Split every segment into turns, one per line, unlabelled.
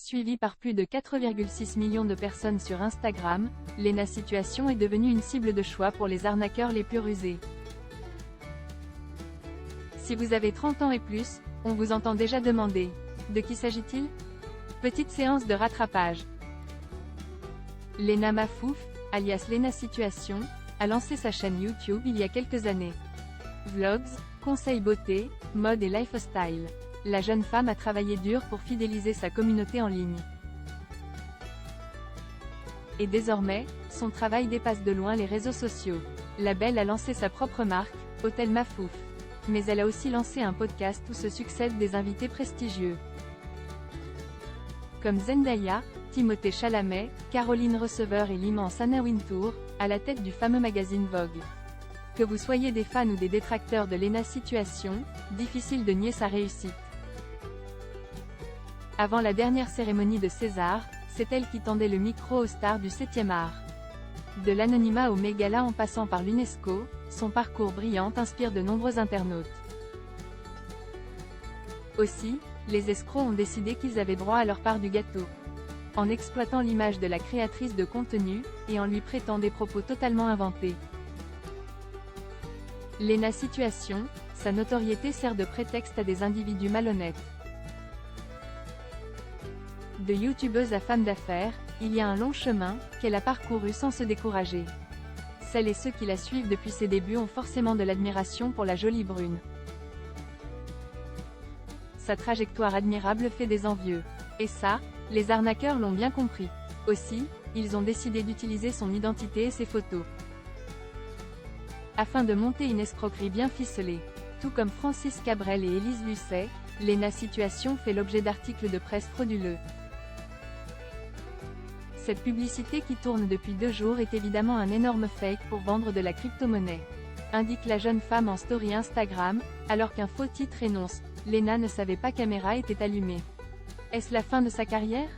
Suivie par plus de 4,6 millions de personnes sur Instagram, Lena Situation est devenue une cible de choix pour les arnaqueurs les plus rusés. Si vous avez 30 ans et plus, on vous entend déjà demander « De qui s'agit-il ?» Petite séance de rattrapage. Lena Mafouf, alias Lena Situation, a lancé sa chaîne YouTube il y a quelques années. Vlogs, conseils beauté, mode et lifestyle. La jeune femme a travaillé dur pour fidéliser sa communauté en ligne. Et désormais, son travail dépasse de loin les réseaux sociaux. La belle a lancé sa propre marque, Hôtel Mafouf. Mais elle a aussi lancé un podcast où se succèdent des invités prestigieux. Comme Zendaya, Timothée Chalamet, Caroline Receveur et l'immense Anna Wintour, à la tête du fameux magazine Vogue. Que vous soyez des fans ou des détracteurs de Lena Situation, difficile de nier sa réussite. Avant la dernière cérémonie de César, c'est elle qui tendait le micro aux stars du 7e art. De l'anonymat au mégala en passant par l'UNESCO, son parcours brillant inspire de nombreux internautes. Aussi, les escrocs ont décidé qu'ils avaient droit à leur part du gâteau. En exploitant l'image de la créatrice de contenu, et en lui prêtant des propos totalement inventés. Lena Situation, sa notoriété sert de prétexte à des individus malhonnêtes. De youtubeuse à femme d'affaires, il y a un long chemin, qu'elle a parcouru sans se décourager. Celles et ceux qui la suivent depuis ses débuts ont forcément de l'admiration pour la jolie brune. Sa trajectoire admirable fait des envieux. Et ça, les arnaqueurs l'ont bien compris. Aussi, ils ont décidé d'utiliser son identité et ses photos. Afin de monter une escroquerie bien ficelée. Tout comme Francis Cabrel et Élise Lucet, Lena Situation fait l'objet d'articles de presse frauduleux. Cette publicité qui tourne depuis 2 jours est évidemment un énorme fake pour vendre de la crypto-monnaie. Indique la jeune femme en story Instagram, alors qu'un faux titre énonce « Lena ne savait pas caméra était allumée ». Est-ce la fin de sa carrière?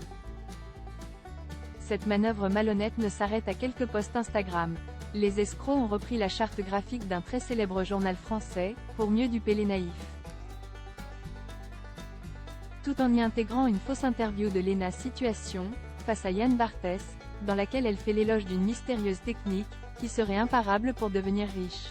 Cette manœuvre malhonnête ne s'arrête à quelques posts Instagram. Les escrocs ont repris la charte graphique d'un très célèbre journal français, pour mieux duper les naïfs. Tout en y intégrant une fausse interview de Lena Situation, face à Yann Barthès, dans laquelle elle fait l'éloge d'une mystérieuse technique, qui serait imparable pour devenir riche.